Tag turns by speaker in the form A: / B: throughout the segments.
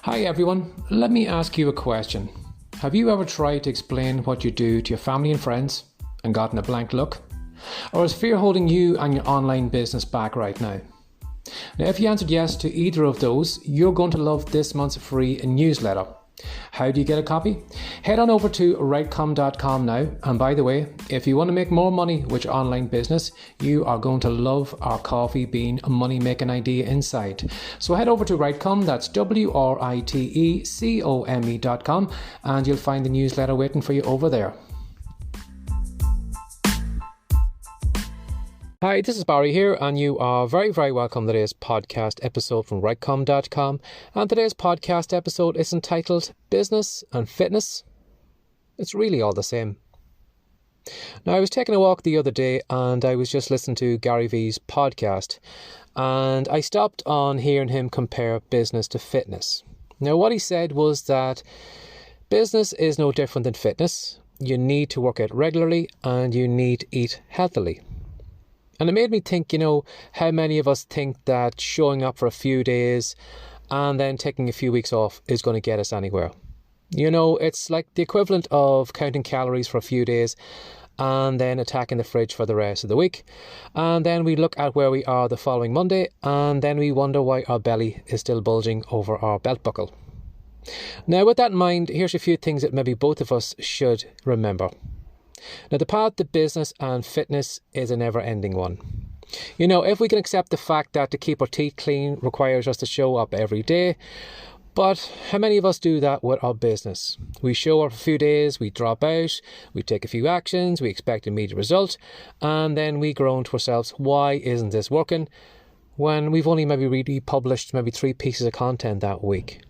A: Hi everyone, let me ask you a question. Have you ever tried to explain what you do to your family and friends and gotten a blank look? Or is fear holding you and your online business back right now? Now, if you answered yes to either of those, you're going to love this month's free newsletter. How do you get a copy? Head on over to writecom.com now. And by the way, if you want to make more money with your online business, you are going to love our coffee bean money making idea inside. So head over to Writecom, that's WRITECOME.com, and you'll find the newsletter waiting for you over there. Hi, this is Barry here, and you are very, very welcome to today's podcast episode from Writecom.com. And today's podcast episode is entitled Business and Fitness. It's really all the same. Now, I was taking a walk the other day and I was just listening to Gary Vee's podcast, and I stopped on hearing him compare business to fitness. Now, what he said was that business is no different than fitness. You need to work out regularly and you need to eat healthily. And it made me think, how many of us think that showing up for a few days and then taking a few weeks off is going to get us anywhere. It's like the equivalent of counting calories for a few days and then attacking the fridge for the rest of the week. And then we look at where we are the following Monday and then we wonder why our belly is still bulging over our belt buckle. Now, with that in mind, here's a few things that maybe both of us should remember. Now, the path to business and fitness is a never-ending one. If we can accept the fact that to keep our teeth clean requires us to show up every day, but how many of us do that with our business? We show up for a few days, we drop out, we take a few actions, we expect immediate result, and then we groan to ourselves, why isn't this working? When we've only maybe really published maybe 3 pieces of content that week.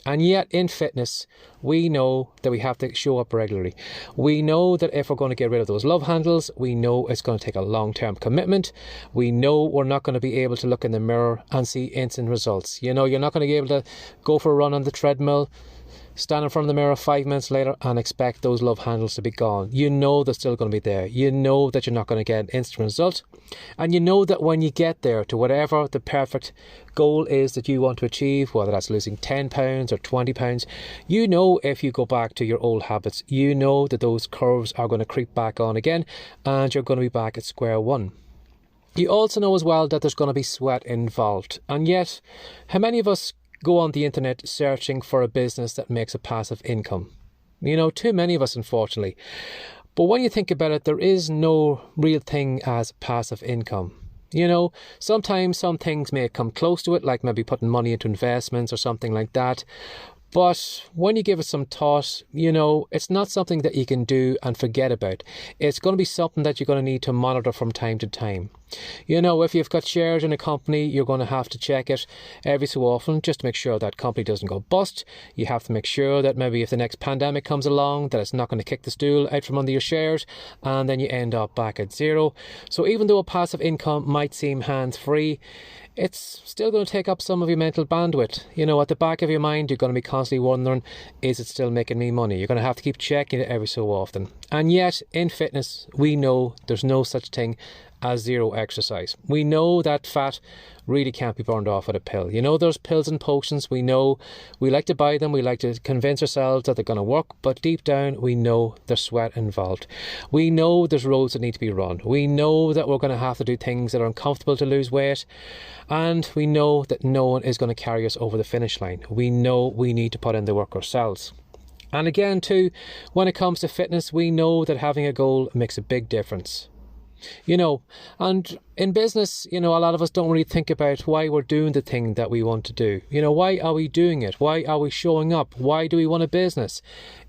A: And yet in fitness, we know that we have to show up regularly. We know that if we're going to get rid of those love handles, we know it's going to take a long-term commitment. We know we're not going to be able to look in the mirror and see instant results. You're not going to be able to go for a run on the treadmill, stand in front of the mirror 5 minutes later and expect those love handles to be gone. They're still going to be there. That you're not going to get an instant result. And that when you get there to whatever the perfect goal is that you want to achieve, whether that's losing 10 pounds or 20 pounds, if you go back to your old habits, that those curves are going to creep back on again and you're going to be back at square one. You also know as well that there's going to be sweat involved. And yet, how many of us go on the internet searching for a business that makes a passive income? Too many of us, unfortunately. But when you think about it, there is no real thing as passive income. Sometimes some things may come close to it, like maybe putting money into investments or something like that. But when you give it some thought, it's not something that you can do and forget about. It's going to be something that you're going to need to monitor from time to time. If you've got shares in a company, you're going to have to check it every so often just to make sure that company doesn't go bust. You have to make sure that maybe if the next pandemic comes along, that it's not going to kick the stool out from under your shares and then you end up back at zero. So even though a passive income might seem hands-free, it's still going to take up some of your mental bandwidth. At the back of your mind, you're going to be constantly wondering, is it still making me money? You're going to have to keep checking it every so often. And yet, in fitness, we know there's no such thing as zero exercise. We know that fat really can't be burned off with a pill. There's pills and potions. We know we like to buy them. We like to convince ourselves that they're going to work. But deep down, we know there's sweat involved. We know there's roads that need to be run. We know that we're going to have to do things that are uncomfortable to lose weight. And we know that no one is going to carry us over the finish line. We know we need to put in the work ourselves. And again, too, when it comes to fitness, we know that having a goal makes a big difference. And in business, a lot of us don't really think about why we're doing the thing that we want to do. Why are we doing it? Why are we showing up? Why do we want a business?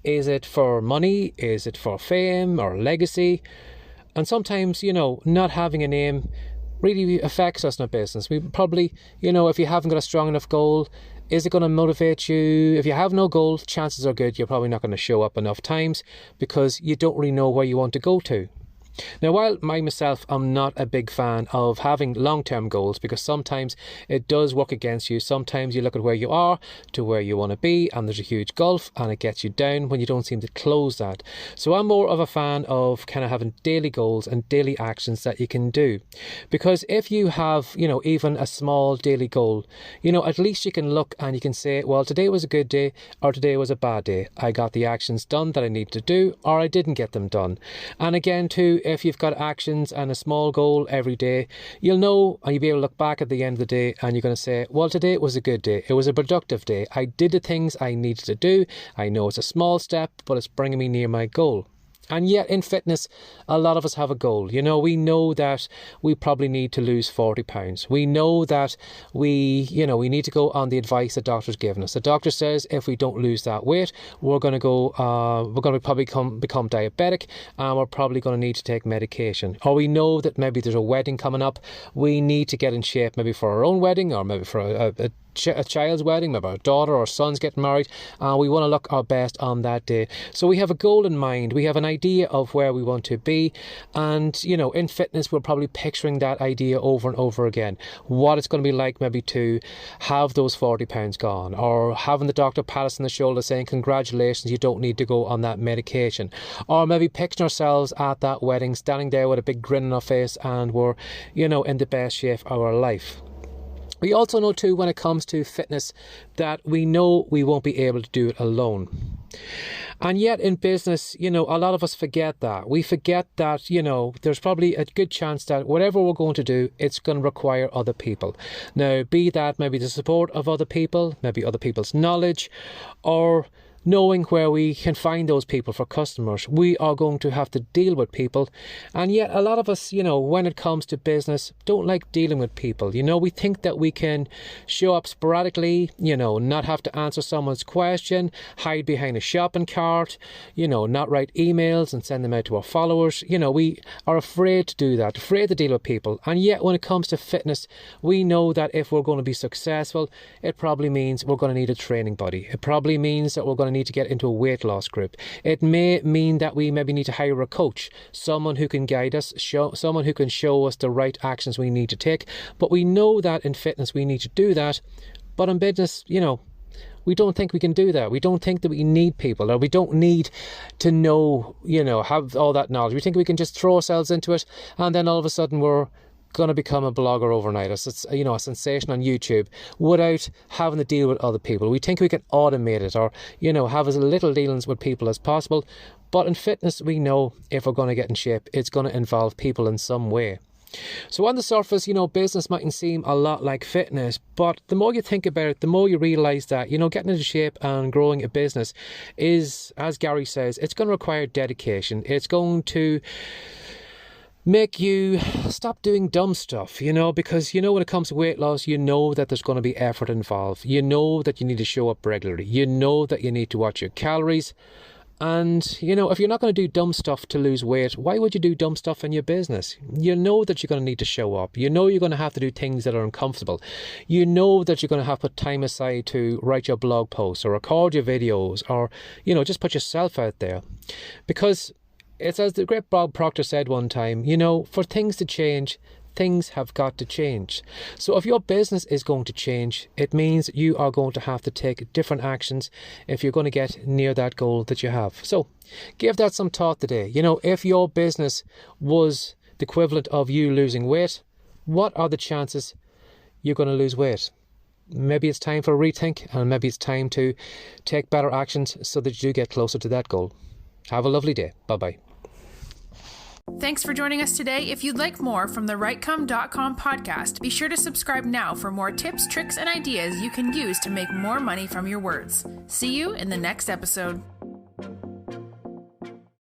A: Is it for money? Is it for fame or legacy? And sometimes, not having a name really affects us in a business. We probably, if you haven't got a strong enough goal, is it going to motivate you? If you have no goal, chances are good you're probably not going to show up enough times because you don't really know where you want to go to. Now, while myself, I'm not a big fan of having long-term goals, because sometimes it does work against you. Sometimes you look at where you are to where you want to be, and there's a huge gulf, and it gets you down when you don't seem to close that. So I'm more of a fan of kind of having daily goals and daily actions that you can do. Because if you have, even a small daily goal, at least you can look and you can say, well, today was a good day or today was a bad day. I got the actions done that I need to do, or I didn't get them done. And again, too, if you've got actions and a small goal every day, you'll know, and you'll be able to look back at the end of the day and you're going to say, well, today was a good day. It was a productive day. I did the things I needed to do. I know it's a small step, but it's bringing me near my goal. And yet in fitness, a lot of us have a goal. We know that we probably need to lose 40 pounds. We know that we need to go on the advice the doctor's given us. The doctor says if we don't lose that weight, we're going to probably become diabetic, and we're probably going to need to take medication. Or we know that maybe there's a wedding coming up. We need to get in shape, maybe for our own wedding, or maybe for a child's wedding, maybe our daughter or son's getting married, and we want to look our best on that day. So we have a goal in mind, we have an idea of where we want to be, and in fitness we're probably picturing that idea over and over again, what it's going to be like maybe to have those 40 pounds gone, or having the doctor pat us on the shoulder saying congratulations, you don't need to go on that medication, or maybe picturing ourselves at that wedding standing there with a big grin on our face and we're in the best shape of our life. We also know too, when it comes to fitness, that we know we won't be able to do it alone. And yet in business, a lot of us forget that. We forget that, there's probably a good chance that whatever we're going to do, it's going to require other people. Now, be that maybe the support of other people, maybe other people's knowledge, or knowing where we can find those people for customers. We are going to have to deal with people, and yet a lot of us, when it comes to business, don't like dealing with people. We think that we can show up sporadically, not have to answer someone's question, hide behind a shopping cart, not write emails and send them out to our followers. We are afraid to do that, afraid to deal with people. And yet when it comes to fitness, we know that if we're going to be successful, it probably means we're going to need a training buddy. It probably means that we're going to need to get into a weight loss group. It may mean that we maybe need to hire a coach, someone who can guide us, someone who can show us the right actions we need to take. But we know that in fitness we need to do that, but in business, we don't think we can do that. We don't think that we need people, or we don't need to know, have all that knowledge. We think we can just throw ourselves into it, and then all of a sudden we're going to become a blogger overnight, a sensation on YouTube, without having to deal with other people. We think we can automate it, or have as little dealings with people as possible. But in fitness, we know if we're going to get in shape, it's going to involve people in some way. So on the surface, business mightn't seem a lot like fitness, but the more you think about it, the more you realise that, getting into shape and growing a business is, as Gary says, it's going to require dedication. It's going to make you stop doing dumb stuff, because when it comes to weight loss, that there's going to be effort involved. That you need to show up regularly. That you need to watch your calories. And, if you're not going to do dumb stuff to lose weight, why would you do dumb stuff in your business? That you're going to need to show up. You're going to have to do things that are uncomfortable. That you're going to have to put time aside to write your blog posts or record your videos, or, just put yourself out there. Because it's as the great Bob Proctor said one time, for things to change, things have got to change. So if your business is going to change, it means you are going to have to take different actions if you're going to get near that goal that you have. So give that some thought today. If your business was the equivalent of you losing weight, what are the chances you're going to lose weight? Maybe it's time for a rethink, and maybe it's time to take better actions so that you do get closer to that goal. Have a lovely day. Bye-bye.
B: Thanks for joining us today. If you'd like more from the Rightcome.com podcast, be sure to subscribe now for more tips, tricks, and ideas you can use to make more money from your words. See you in the next episode.